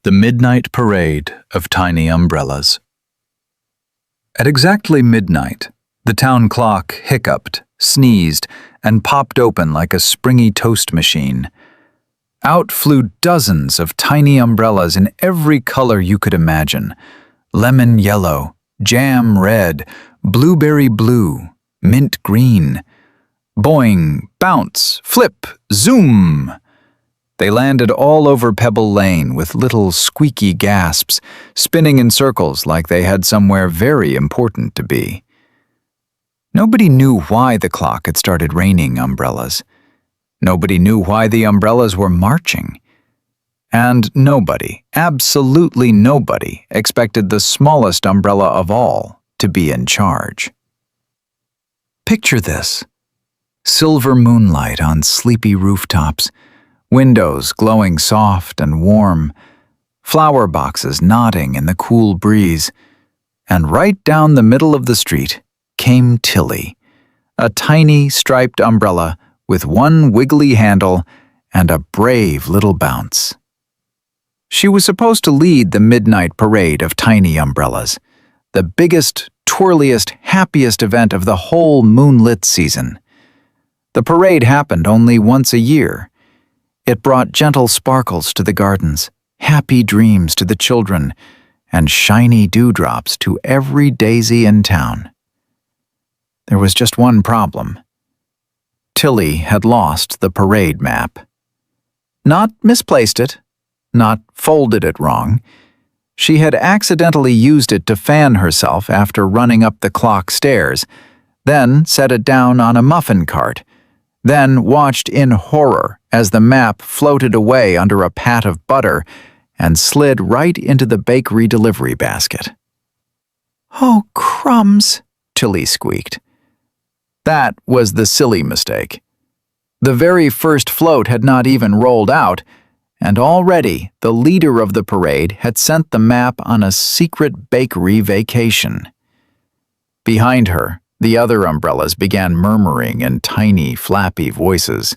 The Midnight Parade of Tiny Umbrellas. At exactly midnight, the town clock hiccuped, sneezed, and popped open like a springy toast machine. Out flew dozens of tiny umbrellas in every color you could imagine: lemon yellow, jam red, blueberry blue, mint green. Boing, bounce, flip, zoom! They landed all over Pebble Lane with little squeaky gasps, spinning in circles like they had somewhere very important to be. Nobody knew why the clock had started raining umbrellas. Nobody knew why the umbrellas were marching. And nobody, absolutely nobody, expected the smallest umbrella of all to be in charge. Picture this: silver moonlight on sleepy rooftops, windows glowing soft and warm, flower boxes nodding in the cool breeze, and right down the middle of the street came Tilly, a tiny striped umbrella with one wiggly handle and a brave little bounce. She was supposed to lead the midnight parade of tiny umbrellas, the biggest, twirliest, happiest event of the whole moonlit season. The parade happened only once a year. It brought gentle sparkles to the gardens, happy dreams to the children, and shiny dewdrops to every daisy in town. There was just one problem. Tilly had lost the parade map. Not misplaced it, not folded it wrong. She had accidentally used it to fan herself after running up the clock stairs, then set it down on a muffin cart, then watched in horror as the map floated away under a pat of butter and slid right into the bakery delivery basket. "Oh, crumbs," Tilly squeaked. That was the silly mistake. The very first float had not even rolled out, and already the leader of the parade had sent the map on a secret bakery vacation. Behind her, the other umbrellas began murmuring in tiny, flappy voices.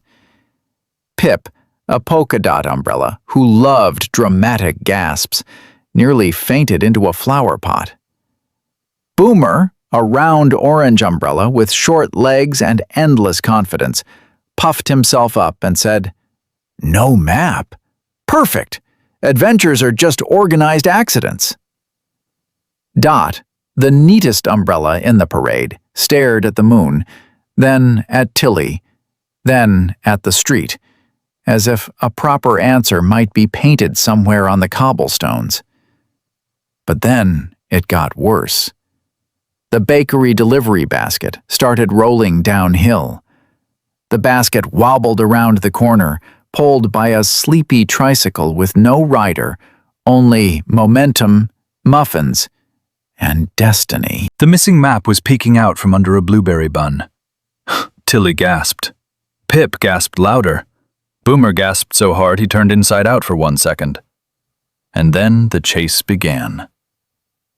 Pip, a polka dot umbrella who loved dramatic gasps, nearly fainted into a flower pot. Boomer, a round orange umbrella with short legs and endless confidence, puffed himself up and said, "No map? Perfect! Adventures are just organized accidents." Dot, the neatest umbrella in the parade, stared at the moon, then at Tilly, then at the street, as if a proper answer might be painted somewhere on the cobblestones. But then it got worse. The bakery delivery basket started rolling downhill. The basket wobbled around the corner, pulled by a sleepy tricycle with no rider, only momentum, muffins, and destiny. The missing map was peeking out from under a blueberry bun. Tilly gasped. Pip gasped louder. Boomer gasped so hard he turned inside out for 1 second. And then the chase began.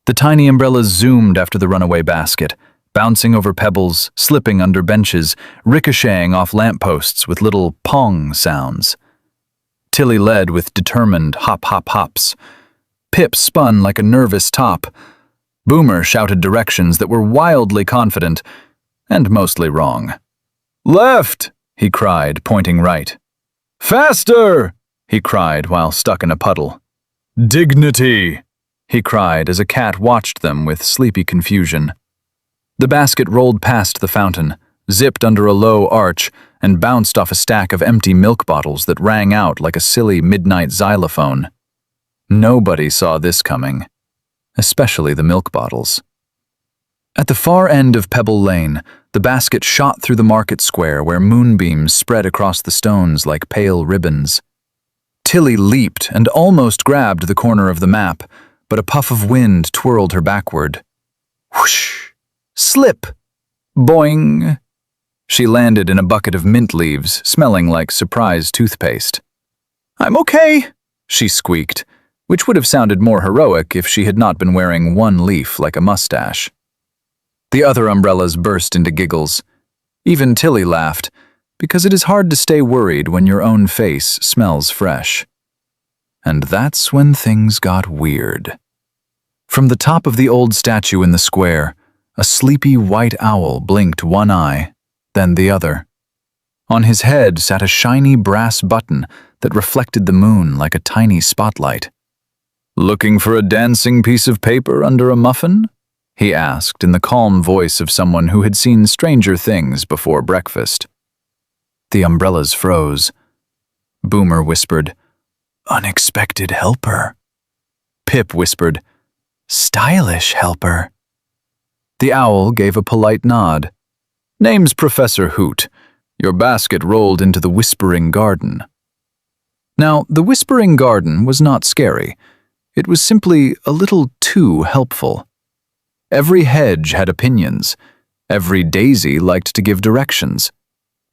The tiny umbrellas zoomed after the runaway basket, bouncing over pebbles, slipping under benches, ricocheting off lampposts with little pong sounds. Tilly led with determined hop-hop-hops. Pip spun like a nervous top. Boomer shouted directions that were wildly confident, and mostly wrong. "Left!" he cried, pointing right. "Faster!" he cried while stuck in a puddle. "Dignity!" he cried as a cat watched them with sleepy confusion. The basket rolled past the fountain, zipped under a low arch, and bounced off a stack of empty milk bottles that rang out like a silly midnight xylophone. Nobody saw this coming, especially the milk bottles. At the far end of Pebble Lane, the basket shot through the market square where moonbeams spread across the stones like pale ribbons. Tilly leaped and almost grabbed the corner of the map, but a puff of wind twirled her backward. Whoosh! Slip! Boing! She landed in a bucket of mint leaves, smelling like surprise toothpaste. "I'm okay," she squeaked, which would have sounded more heroic if she had not been wearing one leaf like a mustache. The other umbrellas burst into giggles. Even Tilly laughed, because it is hard to stay worried when your own face smells fresh. And that's when things got weird. From the top of the old statue in the square, a sleepy white owl blinked one eye, then the other. On his head sat a shiny brass button that reflected the moon like a tiny spotlight. "Looking for a dancing piece of paper under a muffin?" he asked in the calm voice of someone who had seen stranger things before breakfast. The umbrellas froze. Boomer whispered, "Unexpected helper." Pip whispered, "Stylish helper." The owl gave a polite nod. "Name's Professor Hoot. Your basket rolled into the Whispering Garden." Now, the Whispering Garden was not scary. It was simply a little too helpful. Every hedge had opinions. Every daisy liked to give directions.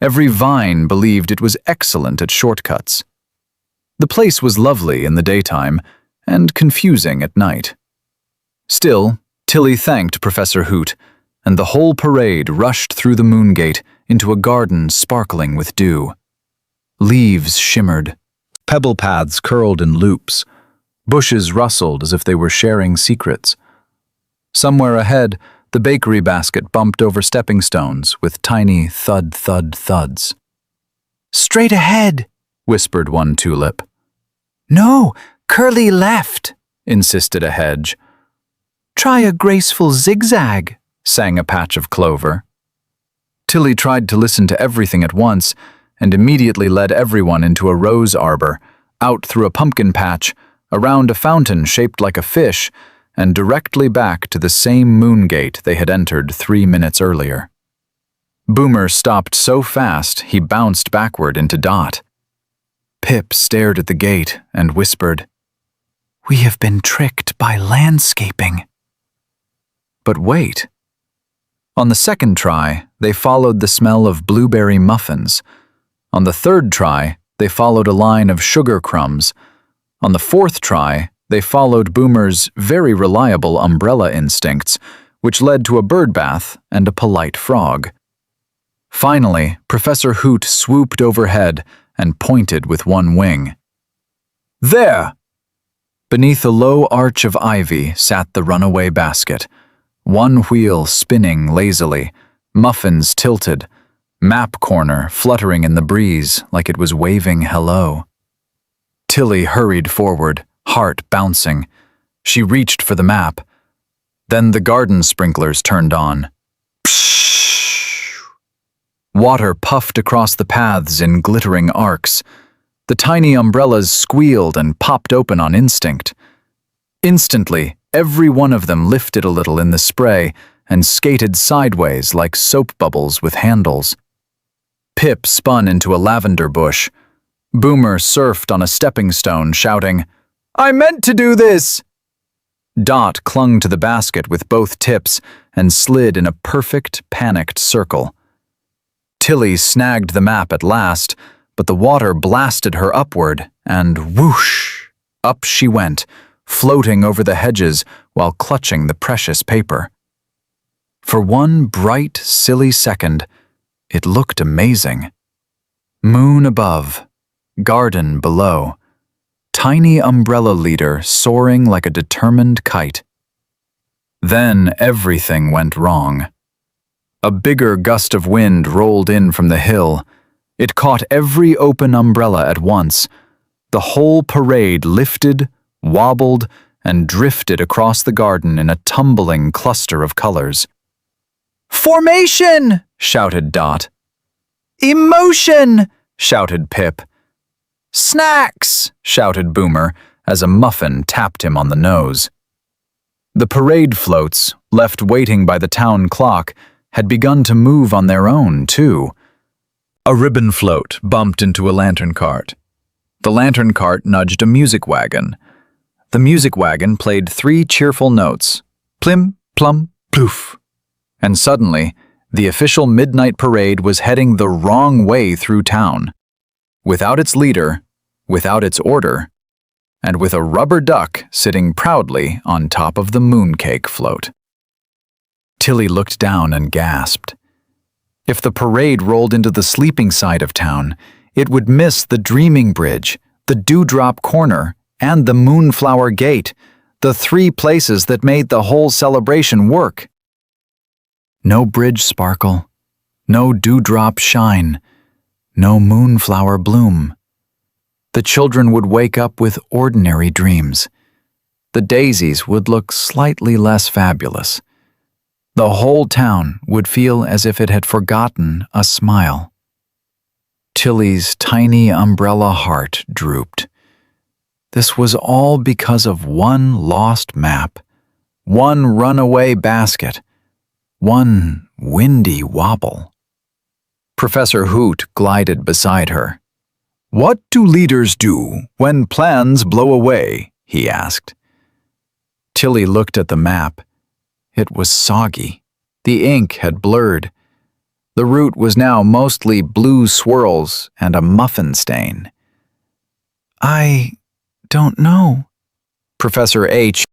Every vine believed it was excellent at shortcuts. The place was lovely in the daytime and confusing at night. Still, Tilly thanked Professor Hoot, and the whole parade rushed through the moon gate into a garden sparkling with dew. Leaves shimmered. Pebble paths curled in loops. Bushes rustled as if they were sharing secrets. Somewhere ahead, the bakery basket bumped over stepping stones with tiny thud-thud-thuds. "Straight ahead," whispered one tulip. "No, curly left," insisted a hedge. "Try a graceful zigzag," sang a patch of clover. Tilly tried to listen to everything at once and immediately led everyone into a rose arbor, out through a pumpkin patch, around a fountain shaped like a fish, and directly back to the same moon gate they had entered 3 minutes earlier. Boomer stopped so fast he bounced backward into Dot. Pip stared at the gate and whispered, "We have been tricked by landscaping." But wait. On the second try, they followed the smell of blueberry muffins. On the third try, they followed a line of sugar crumbs. On the fourth try, they followed Boomer's very reliable umbrella instincts, which led to a bird bath and a polite frog. Finally, Professor Hoot swooped overhead and pointed with one wing. "There!" Beneath a low arch of ivy sat the runaway basket, one wheel spinning lazily, muffins tilted, map corner fluttering in the breeze like it was waving hello. Tilly hurried forward, heart bouncing. She reached for the map. Then the garden sprinklers turned on. Pshh! Water puffed across the paths in glittering arcs. The tiny umbrellas squealed and popped open on instinct. Instantly, every one of them lifted a little in the spray and skated sideways like soap bubbles with handles. Pip spun into a lavender bush. Boomer surfed on a stepping stone, shouting, "I meant to do this!" Dot clung to the basket with both tips and slid in a perfect, panicked circle. Tilly snagged the map at last, but the water blasted her upward, and whoosh! Up she went, floating over the hedges while clutching the precious paper. For one bright, silly second, it looked amazing. Moon above, garden below, tiny umbrella leader soaring like a determined kite. Then everything went wrong. A bigger gust of wind rolled in from the hill. It caught every open umbrella at once. The whole parade lifted, wobbled, and drifted across the garden in a tumbling cluster of colors. "Formation!" shouted Dot. "Emotion!" shouted Pip. "Snacks!" shouted Boomer as a muffin tapped him on the nose. The parade floats, left waiting by the town clock, had begun to move on their own, too. A ribbon float bumped into a lantern cart. The lantern cart nudged a music wagon. The music wagon played 3 cheerful notes, plim, plum, ploof. And suddenly, the official midnight parade was heading the wrong way through town. Without its leader, without its order, and with a rubber duck sitting proudly on top of the mooncake float. Tilly looked down and gasped. If the parade rolled into the sleeping side of town, it would miss the dreaming bridge, the dewdrop corner, and the Moonflower Gate, the three places that made the whole celebration work. No bridge sparkle, no dewdrop shine, no moonflower bloom. The children would wake up with ordinary dreams. The daisies would look slightly less fabulous. The whole town would feel as if it had forgotten a smile. Tilly's tiny umbrella heart drooped. This was all because of one lost map, one runaway basket, one windy wobble. Professor Hoot glided beside her. "What do leaders do when plans blow away?" he asked. Tilly looked at the map. It was soggy. The ink had blurred. The route was now mostly blue swirls and a muffin stain. "I don't know." Professor H